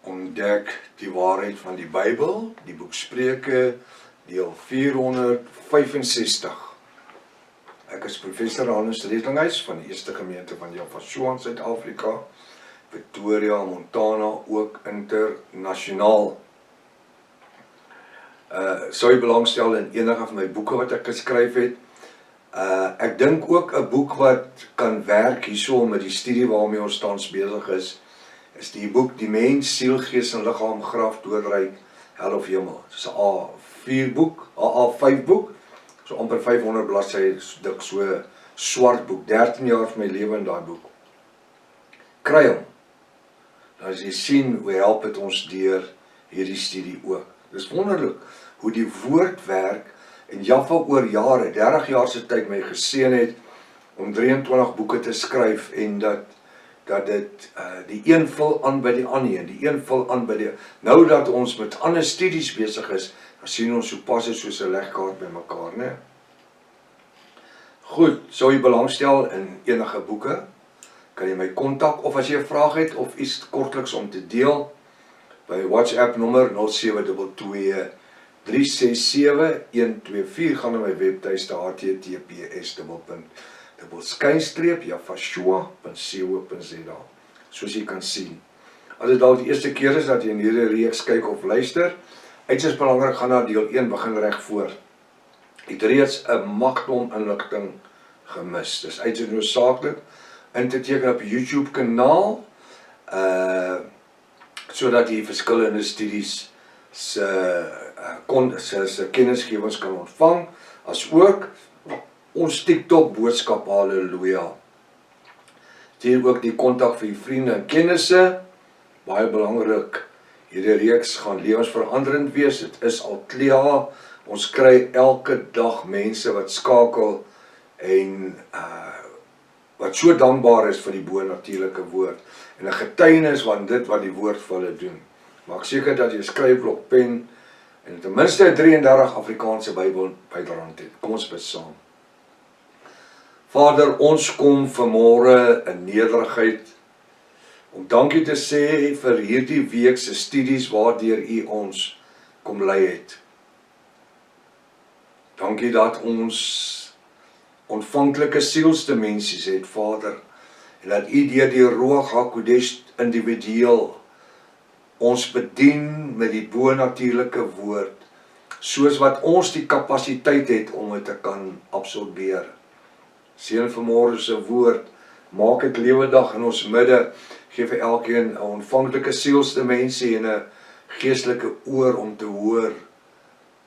ontdek die waarheid van die Bybel, die boek Spreuke, deel 465. Ek is professor Hannes Redlinghuis van die Eerste Gemeente van Jaffa in Suid-Afrika, Victoria, Montana, ook internasionaal. Sou jy belangstel in enige van my boeke wat ek geskryf het. Ek dink ook 'n boek wat kan werk hierso met die studie waarmee ons tans besig is die boek Die Mens, Siel, Gees en Liggaam, Graf, Doodryk, Hel of Hemel. Dit is 'n A4 boek, A5 boek, so amper 500 bladsye, dik so swart boek, 13 jaar van my lewe in daai boek. Kry hom. Nou as jy sien, hoe help het ons deur hierdie studie ook. Dis wonderlik hoe die woord werk en Jaffa oor jare, 30 jaar se tyd my geseën het om 23 boeke te skryf en dat dit die een vul aan by die ander en die een vul aan by die. Nou dat ons met ander studies besig is, dan sien ons hoe pas dit soos 'n legkaart by mekaar, né? Goed, sou jy belangstel in enige boeke, kan jy my kontak of as jy 'n vraag het of iets kortliks om te deel by WhatsApp nommer 0722 367 124, gaan na my webtuiste https://jaffa.co.za. Soos jy kan sien. As dit dalk die eerste keer is dat jy in hierdie reeks kyk of luister, uiters belangrik, gaan na deel 1 begin reg voor. Jy het reeds 'n magdom inligting gemis. Dis uiters noodsaaklik in te teken op die YouTube kanaal, sodat jy verskillende studies se kennisgewings kan ontvang, as ook ons TikTok boodskap, halleluja. Stuur ook die kontak vir die vriende en kennisse, baie belangrik, hierdie reeks gaan lewensveranderend wees, dit is al klaar, ons kry elke dag mense wat skakel en wat so dankbaar is vir die bonatuurlike woord, en 'n getuienis van dit wat die woord vir hulle doen. Maak seker dat jy skryfblok, pen en ten minste 33 Afrikaanse Bybel byderhand het. Kom ons bid saam. Vader, ons kom vanmôre in nederigheid om dankie te sê vir hierdie week se studies waardeur U ons kom lei het. Dankie dat ons ontvanklike sielsdimensies het, Vader, en dat U deur die Ruach HaKodesh individueel ons bedien met die bonatuurlike woord, soos wat ons die kapasiteit het om dit te kan absorbeer. Seën vanmôre se woord, maak dit lewendig in ons midde, gee vir elkeen 'n ontvanklike sielsdimensie en 'n geestelike oor om te hoor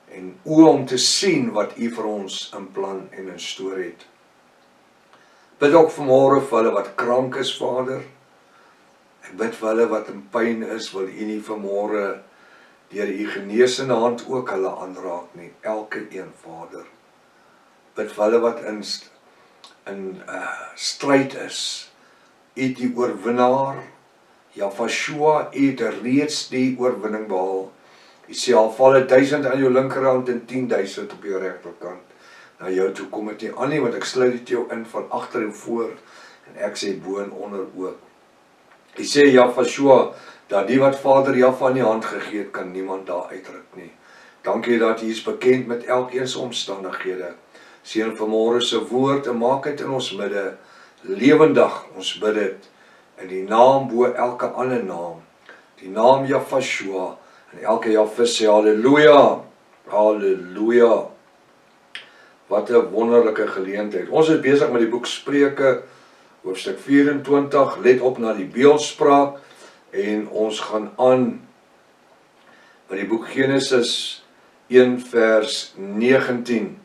en oë om te sien wat U vir ons in plan en in stoor het. Bid ook vanmôre vir hulle wat krank is, Vader. Ek bid vir hulle wat in pyn is, wil U nie vanmôre deur U genesende hand ook hulle aanraak nie, elke een, Vader. Bid vir hulle wat in stryd is. U het die oorwinnaar, Jaffa, U het reeds die oorwinning behaal. U sê al val 1000 aan jou linkerhand en 10.000 op jou regterkant. Na jou toe kom dit nie aan nie, want ek sluit dit jou in van agter en voor, en ek sê bo en onder ook. U sê Jaffa, dat die wat Vader Jaffa in die hand gegee het, kan niemand daar uitruk nie. Dankie dat U is bekend met elkeen se omstandighede. Seën vanmôre se woord en maak dit in ons midde lewendig. Ons bid dit in die naam bo elke ander naam, die naam Jaffa, en elke Jaffa sê halleluja, halleluja. Wat 'n wonderlike geleentheid. Ons is besig met die boek Spreuke, hoofstuk 24, let op na die beeldspraak, en ons gaan aan met die boek Genesis 1 vers 19,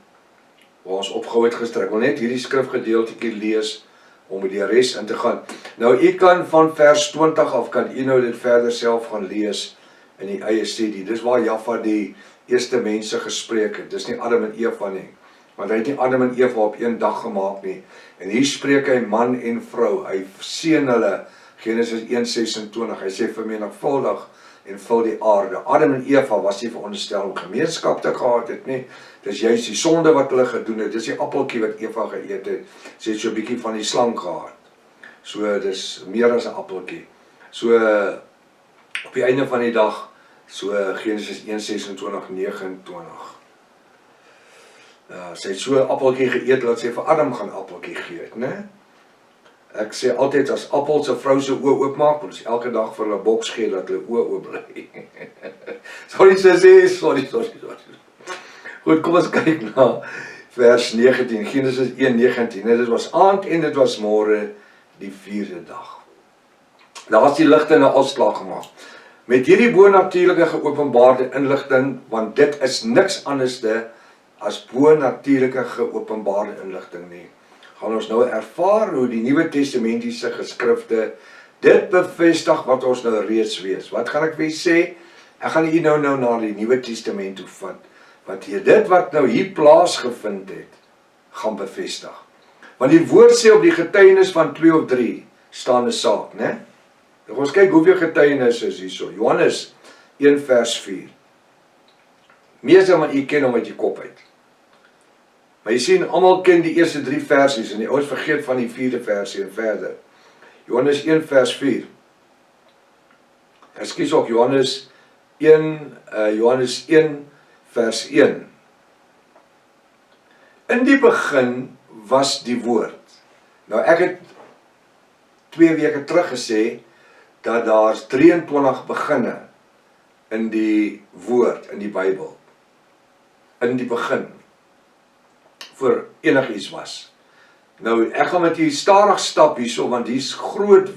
waar ons opgehou het gister. Ek wil net hierdie skrifgedeeltjie lees, om met die res in te gaan. Nou, u kan van vers 20 af, kan u nou dit verder self gaan lees, in die eie studie. Dis waar Jaffa die eerste mense gespreek het, dis nie Adam en Eva nie, want hy het nie Adam en Eva op een dag gemaak nie, en hier spreek hy man en vrou, hy seën hulle, Genesis 1:26, hy sê vermenigvuldig en vul die aarde. Adam en Eva was nie veronderstel om gemeenskap te gehad het nie, dis juist die sonde wat hulle gedoen het, dis die appeltjie wat Eva geëet het, sy het so 'n bietjie van die slang gehad, so dis meer as 'n appeltjie, so op die einde van die dag, so Genesis 1:26-29. Sy het so 'n appeltjie geëet, dat sy vir Adam gaan appeltjie gee, né? Ek sê altyd, as appels 'n vrou se oë oopmaak, moet ons elke dag vir hulle boks gee, dat hulle oë oop bly. Sorry, sorry. Goed, kom ons kyk na vers 19, Genesis 1:19. Dit was aand en dit was môre, die 4de dag. Daar was die ligte in 'n afslag gemaak. Met hierdie bonatuurlike geopenbaarde inligting, want dit is niks anderste as bonatuurlike geopenbaarde inligting nie, gaan ons nou ervaar hoe die Nuwe Testamentiese geskrifte dit bevestig wat ons nou reeds weet. Wat gaan ek vir julle sê? Ek gaan julle nou na die Nuwe Testament toe vat, wat hier dit wat nou hier plaasgevind het, gaan bevestig. Want die woord sê op die getuienis van 2 of 3 staan 'n saak, né? Ons kyk hoeveel getuienis is hierso. Johannes 1:4. Meeste van u ken hom uit die kop uit. Maar jy sien, almal ken die eerste 3 versies en die ouens vergeet van die 4de versie en verder. Johannes 1:4. Ekskuus ook Johannes 1:1. In die begin was die woord. Nou ek het 2 weke terug gesê dat daar's 23 beginne in die woord in die Bybel. In die begin voor enigiets was. Nou ek gaan met julle stadig stap hierso, want hier's groot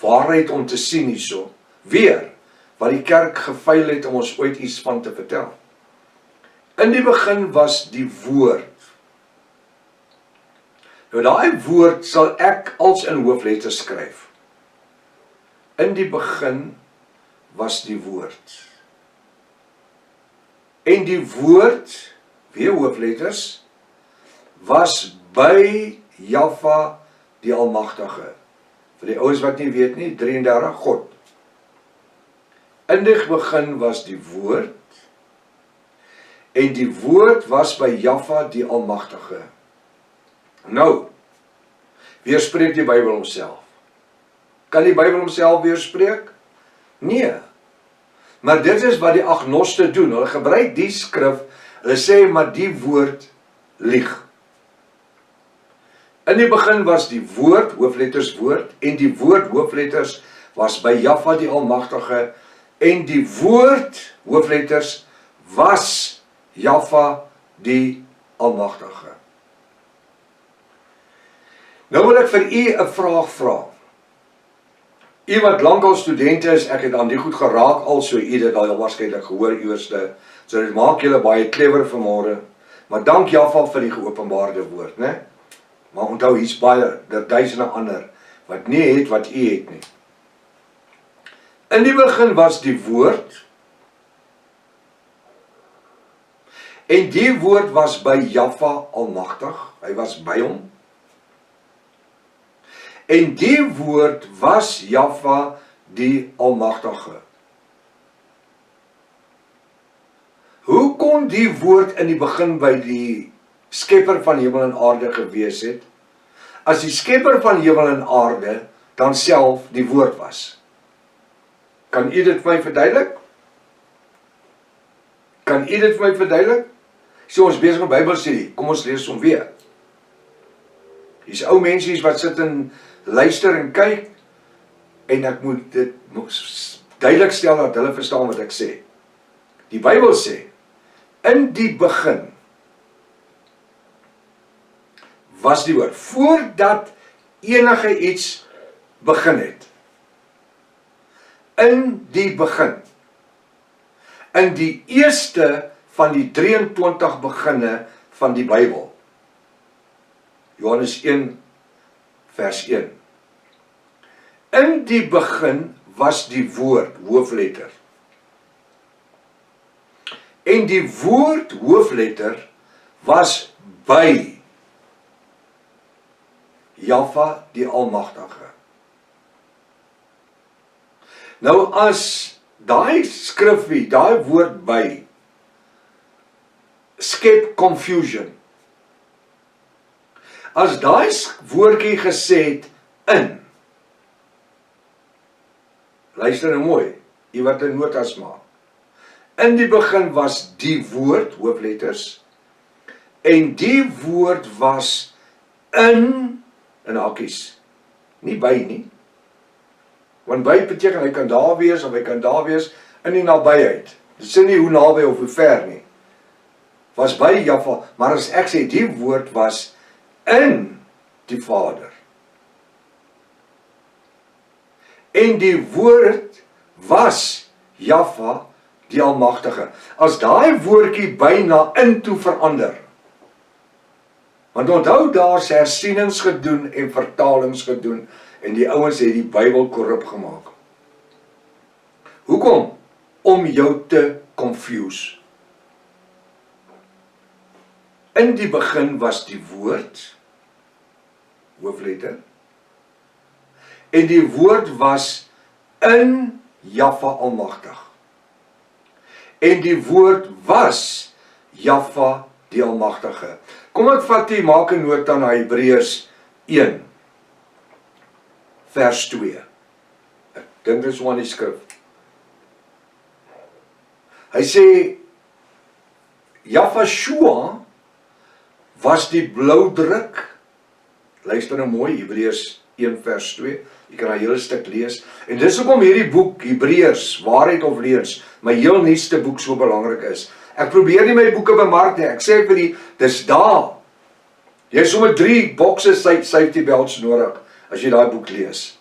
waarheid om te sien hierso. Weer wat die kerk gefaal het om ons ooit iets van te vertel. In die begin was die woord. Nou daai woord sal ek als in hoofletters skryf. In die begin was die woord. En die woord, weer hoofletters, was by Jahwe die Almagtige. Vir die ouens wat nie weet nie, 33 God. In die begin was die woord, en die woord was by Jahwe die Almagtige. Nou, weerspreek die Bybel homself. Kan die Bybel homself weerspreek? Nee. Maar dit is wat die agnoste doen. Hulle gebruik die skrif, hulle sê, maar die woord lieg. In die begin was die woord, hoofletters woord, en die woord, hoofletters, was by Jahwe die Almagtige, en die woord, hoofletters, was Jahwe die Almagtige. Nou wil ek vir u 'n vraag vra. U wat lankal studente is, ek het aan die goed geraak al, so u dit al waarskynlik gehoor eerste, so dit maak julle baie clever vanmôre, maar dank Jahwe vir die geopenbaarde woord, né? Maar onthou, hier's baie, daar duisende ander, wat nie het wat u het nie. In die begin was die woord, en die woord was by Jahwe Almagtig, hy was by hom, en die woord was Jahwe die Almagtige. Hoe kon die woord in die begin by die skepper van hemel en aarde gewees het, as die skepper van hemel en aarde dan self die woord was? Kan u dit vir my verduidelik? Kan u dit vir my verduidelik? So ons besig met Bybelstudie, kom ons lees hom weer. Hier's ou mensies wat sit en luister en kyk, en ek moet dit duidelik stel dat hulle verstaan wat ek sê. Die Bybel sê, in die begin was die woord, voordat enige iets begin het. In die begin. In die eerste van die 23 beginne van die Bybel. Johannes 1 vers 1. In die begin was die woord, hoofletter. En die woord, hoofletter, was by Jahwe die Almagtige. Nou as daai skrifgie, daai woord by, skep confusion. As daai woordjie gesê het in, luister nou mooi, jy wat 'n notas maak. In die begin was die woord, hoofletters, en die woord was in hakies, nie by nie. Want by beteken hy kan daar wees, of hy kan daar wees, in die nabyheid. Dit sê nie hoe naby of hoe ver nie. Was by Jaffa, maar as ek sê, die woord was in die Vader. En die woord was Jaffa, die Almagtige. As daai woordjie byna into verander, want onthou daar's hersienings gedoen en vertalings gedoen, en die ouens het die Bybel korrup gemaak. Hoekom? Om jou te confuse. In die begin was die woord, hoofletter, en die woord was in Jaffa Almagtig. En die woord was Jaffa die Almagtige. Kom ek vat die, maak 'n noot aan Hebreërs 1, vers 2. Ek dink dit is van die skrif. Hy sê, Jaffa was die bloudruk. Luister nou mooi, Hebreërs 1 vers 2. Jy kan 'n hele stuk lees. En dis hoekom hierdie boek, Hebreërs, waarheid of leuns, my heel nuutste boek so belangrik is. Ek probeer nie my boeke bemark nie. Ek sê vir die, dis daar. Jy het sommer 3 bokse safety belts nodig, as jy daai boek lees.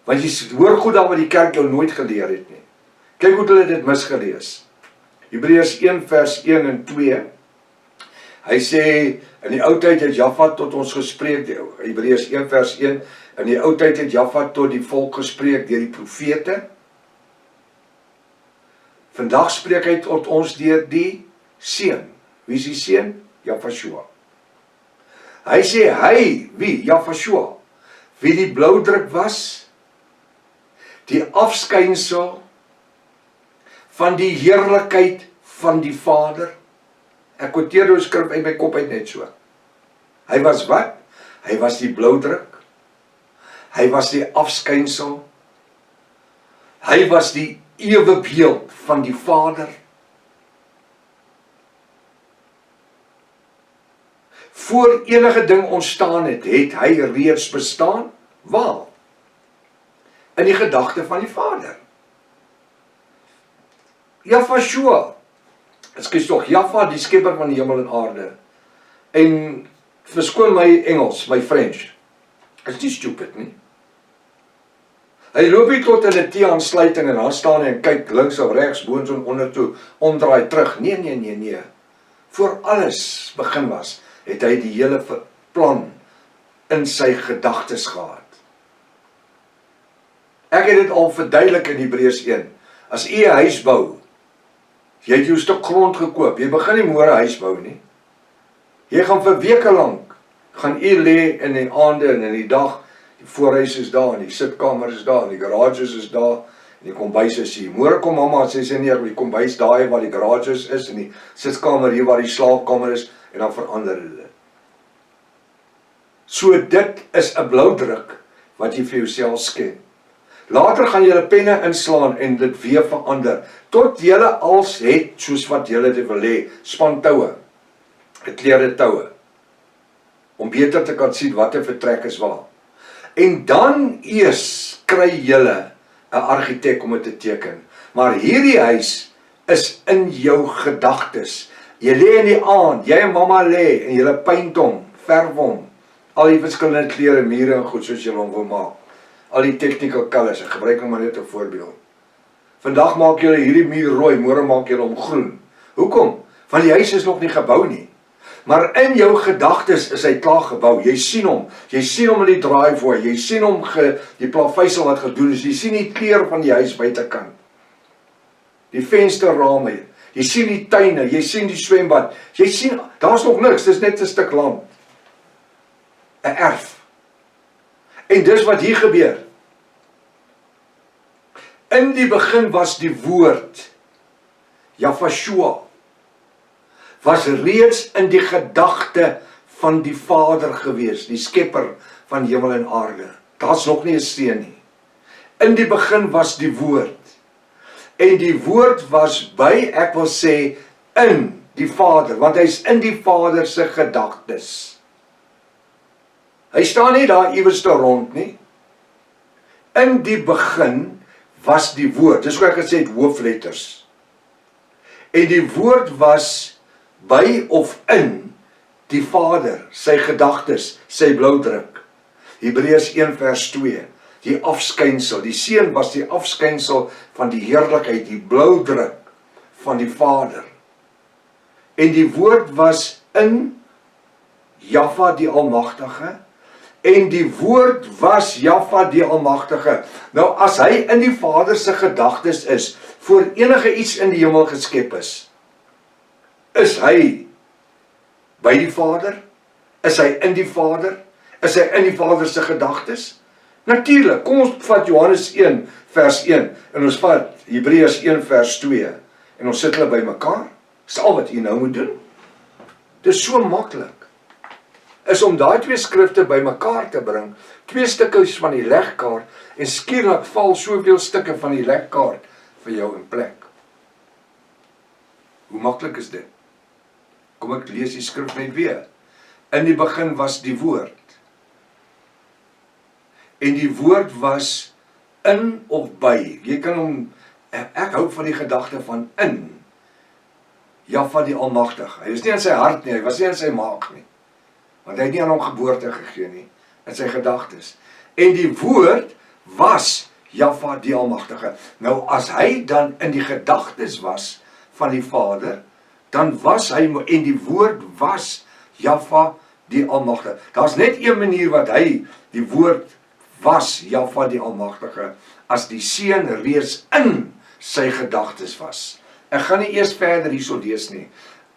Want jy hoor goed dan wat die kerk jou nooit geleer het nie. Kyk hoe hulle dit misgelees. Hebreërs 1 vers 1 en 2. Hy sê, in die ou tyd het Jaffa tot ons gespreek, Hebreërs 1 vers 1, in die ou tyd het Jaffa tot die volk gespreek deur die profete. Vandag spreek hy tot ons deur die seun. Wie is die seun? Jaffa. Hy sê, hy, wie? Jaffa, wie die bloudruk was, die afskynsel van die heerlikheid van die Vader. Ek quoteer die skrif uit my kop uit net so. Hy was wat? Hy was die bloudruk. Hy was die afskynsel. Hy was die ewebeeld van die Vader. Voor enige ding ontstaan het hy reeds bestaan. Waar? In die gedagte van die Vader. Jaffa, ekskuus tog, Jaffa, die skepper van die hemel en aarde. En verskoon my Engels, my French. Is nie stupid nie. Hy loop nie tot in 'n T-aansluiting en daar staan hy en kyk links of regs, boons en onder toe, omdraai terug. Nee. Voor alles begin was, het hy die hele plan in sy gedagtes gehad. Ek het dit al verduidelik in Hebreërs 1. As jy 'n huis bou, jy het jou stuk grond gekoop, jy begin nie môre 'n huis bou nie. Jy gaan vir weke lank, gaan jy lê in die aande en in die dag, die voorhuis is daar, en die sitkamer is daar, en die garages is daar, en die kombuis is hier. Môre kom mamma en sê nee, die kombuis daar waar die garages is, en die sitkamer hier waar die slaapkamer is, en dan verander dit. So dit is 'n bloudruk wat jy vir jouself skep. Later gaan julle penne inslaan en dit weer verander, tot julle als het soos wat julle dit wil hê, span toue, gekleurde toue, om beter te kan sien wat 'n vertrek is waar. En dan eers kry julle 'n argitek om dit te teken. Maar hierdie huis is in jou gedagtes. Jy lê in die aand, jy en mamma lê en julle paint hom, verf hom, al die verskillende kleure, mure en goed soos julle hom wil maak. Al die technical colors, ek gebruik hom maar net 'n voorbeeld. Vandag maak julle hierdie muur rooi, môre maak julle hom groen. Hoekom? Want die huis is nog nie gebou nie. Maar in jou gedagtes is hy klaar gebou. Jy sien hom in die driveway, jy sien hom die plaveisel wat gedoen is, jy sien die kleur van die huis buitekant. Die vensterrame, jy sien die tuine, jy sien die swembad, jy sien, daar's nog niks, dis net 'n stuk land. 'n erf. En dis wat hier gebeur. In die begin was die woord, Jaffa, was reeds in die gedagte van die Vader gewees, die skepper van hemel en aarde. Daar's nog nie 'n steen nie. In die begin was die woord. En die woord was by, ek wil sê, in die Vader, want hy's in die Vader se gedagtes. Hy staan nie daar iewers te rond nie. In die begin was die woord, dis hoe ek gesê het, hoofletters. En die woord was by of in die Vader, sy gedagtes, sy blauwdruk. Hebreërs 1 vers 2, die afskynsel, die Seun was die afskynsel van die heerlikheid, die blauwdruk van die Vader. En die woord was in Jahwe die Almagtige, en die woord was Jahwe die Almagtige. Nou as hy in die Vader se gedagtes is, voor enige iets in die hemel geskep is hy by die Vader? Is hy in die Vader? Is hy in die Vader se gedagtes? Natuurlik, kom ons vat Johannes 1 vers 1 en ons vat Hebreërs 1 vers 2 en ons sit hulle by mekaar. Dis al wat jy nou moet doen. Dis so maklik. Is om daai twee skrifte by mekaar te bring, twee stukkies van die legkaart en skielik val soveel stukke van die legkaart vir jou in plek. Hoe maklik is dit? Kom ek lees die skrif net weer. In die begin was die woord. En die woord was in of by. Jy kan hom, ek hou van die gedagte van in. Jahwe die Almagtige. Hy is nie in sy hart nie, hy was nie in sy maag nie. Want hy het nie aan hom geboorte gegee nie, in sy gedagtes. En die woord was Jahwe die Almagtige. Nou as hy dan in die gedagtes was van die Vader, dan was hy, en die woord was Jahwe die Almagtige. Daar's net een manier wat hy, die woord was Jahwe die Almagtige, as die Seun reeds in sy gedagtes was. Ek gaan nie eers verder hierso lees nie.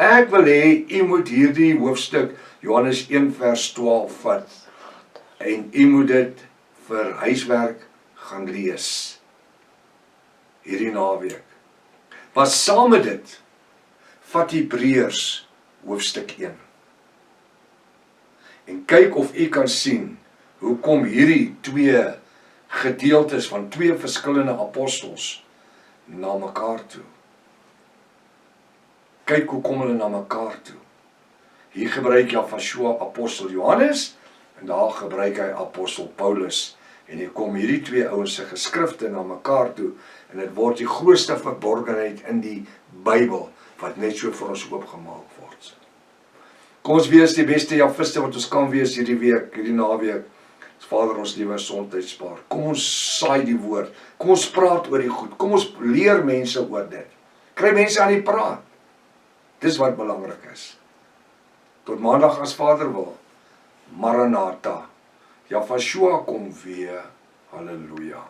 Ek wil hê, u moet hierdie hoofstuk, Johannes 1 vers 12 vat, en u moet dit vir huiswerk gaan lees, hierdie naweek. Maar saam met dit, vat Hebreërs hoofstuk 1. En kyk of u kan sien, hoe kom hierdie twee gedeeltes van twee verskillende apostels na mekaar toe. Kyk hoe kom hulle na mekaar toe. Hier gebruik Jahwe apostel Johannes, en daar gebruik hy apostel Paulus. En hier kom hierdie twee ouens se geskrifte na mekaar toe, en dit word die grootste verborgenheid in die Bybel, wat net so vir ons oopgemaak word. Kom ons wees die beste Jahwiste wat ons kan wees hierdie week, hierdie naweek. Vader, ons liewe gesondheid spaar. Kom ons saai die woord. Kom ons praat oor die goed. Kom ons leer mense oor dit. Kry mense aan die praat. Dis wat belangrik is. Tot maandag as Vader wil. Maranatha. Jahwe kom weer. Halleluja.